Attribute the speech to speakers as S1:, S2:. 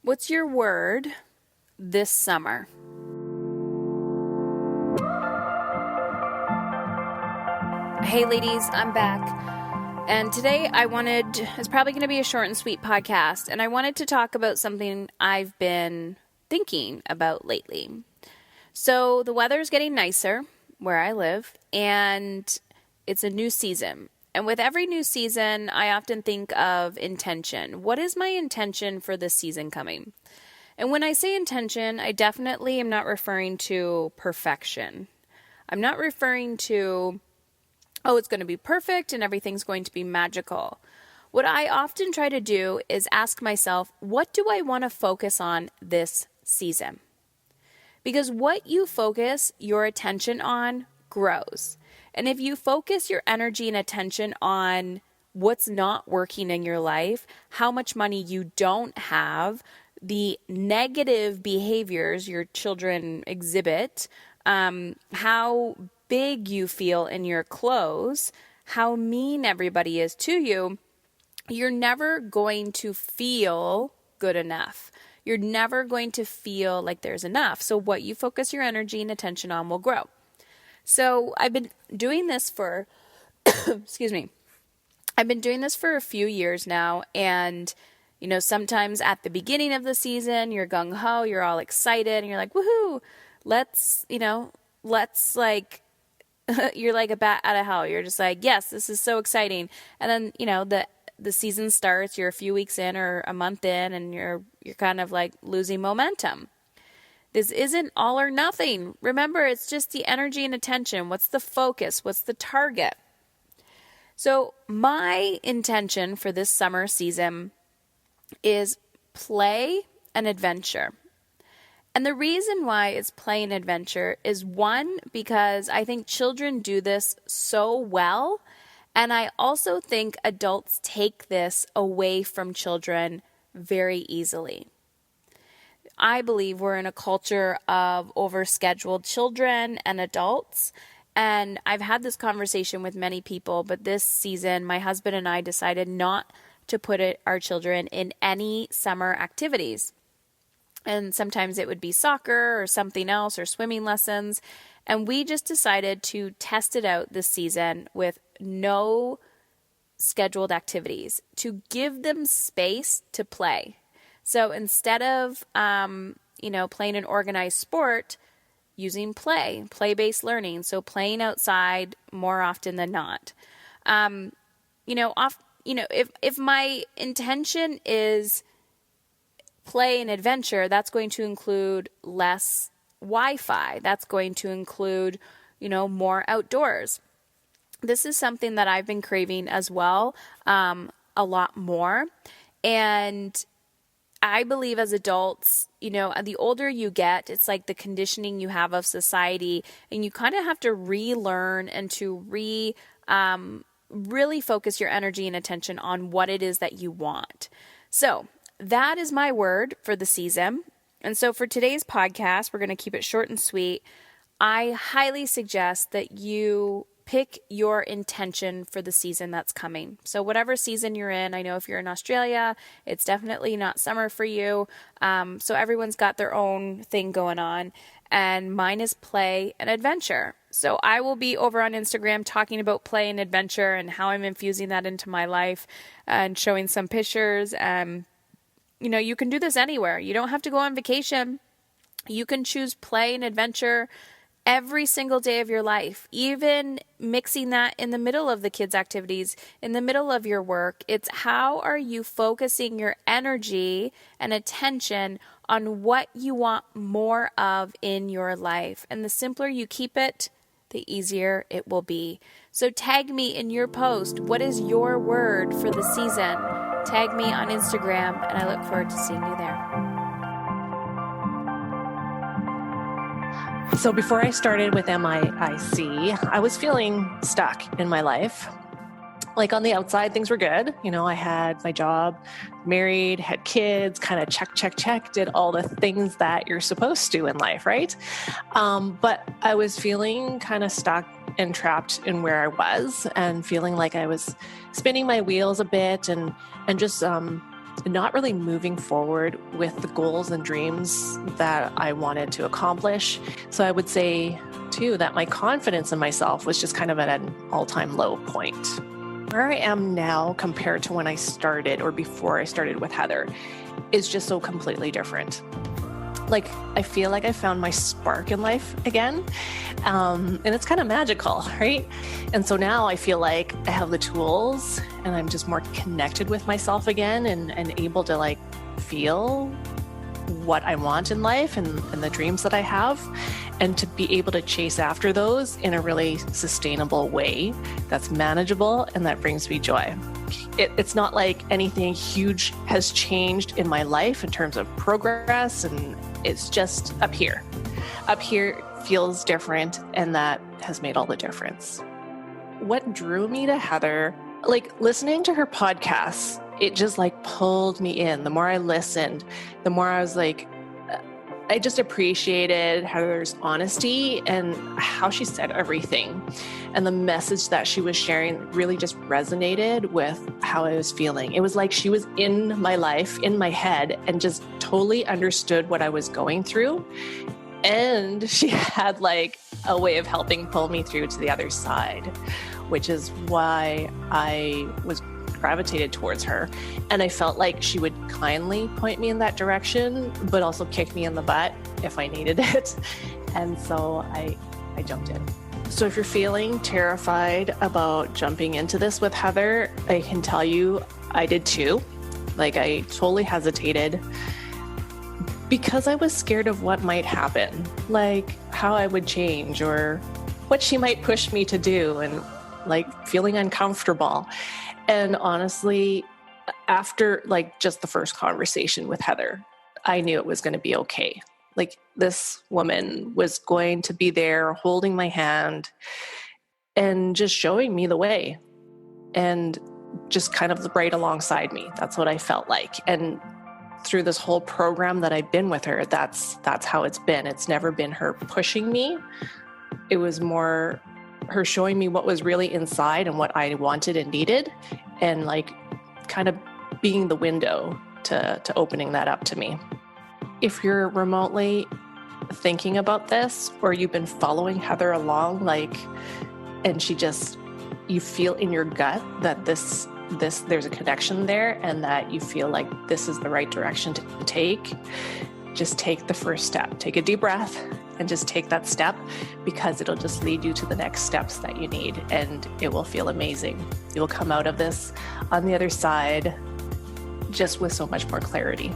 S1: What's your word this summer? Hey ladies, I'm back. And today it's probably going to be a short and sweet podcast, and I wanted to talk about something I've been thinking about lately. So the weather is getting nicer where I live, and it's a new season. And with every new season, I often think of intention. What is my intention for this season coming? And when I say intention, I definitely am not referring to perfection. I'm not referring to, oh, it's going to be perfect and everything's going to be magical. What I often try to do is ask myself, what do I want to focus on this season? Because what you focus your attention on grows. And if you focus your energy and attention on what's not working in your life, how much money you don't have, the negative behaviors your children exhibit, how big you feel in your clothes, how mean everybody is to you, you're never going to feel good enough. You're never going to feel like there's enough. So what you focus your energy and attention on will grow. So I've been doing this for, I've been doing this for a few years now. And, sometimes at the beginning of the season, you're gung-ho, you're all excited and you're like, woohoo, let's you're like a bat out of hell. You're just like, yes, this is so exciting. And then, the season starts, you're a few weeks in or a month in and you're kind of like losing momentum. This isn't all or nothing. Remember, it's just the energy and attention. What's the focus? What's the target? So my intention for this summer season is play and adventure. And the reason why it's play and adventure is one, because I think children do this so well. And I also think adults take this away from children very easily. I believe we're in a culture of overscheduled children and adults. And I've had this conversation with many people, but this season, my husband and I decided not to put our children in any summer activities. And sometimes it would be soccer or something else or swimming lessons. And we just decided to test it out this season with no scheduled activities to give them space to play. So instead of, playing an organized sport, using play-based learning, so playing outside more often than not. If my intention is play and adventure, that's going to include less Wi-Fi. That's going to include, more outdoors. This is something that I've been craving as well, a lot more. And I believe as adults, the older you get, it's like the conditioning you have of society, and you kind of have to relearn and to really focus your energy and attention on what it is that you want. So that is my word for the season. And so for today's podcast, we're going to keep it short and sweet. I highly suggest that you pick your intention for the season that's coming. So whatever season you're in, I know if you're in Australia, it's definitely not summer for you. So everyone's got their own thing going on. And mine is play and adventure. So I will be over on Instagram talking about play and adventure and how I'm infusing that into my life and showing some pictures. You can do this anywhere. You don't have to go on vacation. You can choose play and adventure every single day of your life, even mixing that in the middle of the kids' activities, in the middle of your work. It's how are you focusing your energy and attention on what you want more of in your life. And the simpler you keep it, the easier it will be. So tag me in your post. What is your word for the season? Tag me on Instagram, and I look forward to seeing you there.
S2: So before I started with MIIC, I was feeling stuck in my life. Like on the outside, things were good. I had my job, married, had kids, kind of check, did all the things that you're supposed to in life, right? But I was feeling kind of stuck and trapped in where I was and feeling like I was spinning my wheels a bit and just not really moving forward with the goals and dreams that I wanted to accomplish. So I would say too that my confidence in myself was just kind of at an all-time low point. Where I am now compared to when I started or before I started with Heather is just so completely different. Like, I feel like I found my spark in life again. And it's kind of magical, right? And so now I feel like I have the tools and I'm just more connected with myself again and able to like feel what I want in life and the dreams that I have, and to be able to chase after those in a really sustainable way that's manageable and that brings me joy. It's not like anything huge has changed in my life in terms of progress, and it's just up here. Up here feels different, and that has made all the difference. What drew me to Heather, like listening to her podcasts, it just like pulled me in. The more I listened, the more I was like, I just appreciated Heather's honesty and how she said everything. And the message that she was sharing really just resonated with how I was feeling. It was like she was in my life, in my head, and just totally understood what I was going through. And she had like a way of helping pull me through to the other side, which is why I was gravitated towards her. And I felt like she would kindly point me in that direction, but also kick me in the butt if I needed it. And so I jumped in. So if you're feeling terrified about jumping into this with Heather, I can tell you I did too. Like, I totally hesitated because I was scared of what might happen, like how I would change or what she might push me to do, and like feeling uncomfortable. And honestly, after like just the first conversation with Heather, I knew it was going to be okay. Like, this woman was going to be there holding my hand and just showing me the way and just kind of right alongside me. That's what I felt like. And through this whole program that I've been with her, that's how it's been. It's never been her pushing me. It was more her showing me what was really inside and what I wanted and needed, and like kind of being the window to opening that up to me. If you're remotely thinking about this, or you've been following Heather along, like, and you feel in your gut that this there's a connection there, and that you feel like this is the right direction to take, just take the first step. Take a deep breath and just take that step, because it'll just lead you to the next steps that you need, and it will feel amazing. You will come out of this on the other side just with so much more clarity.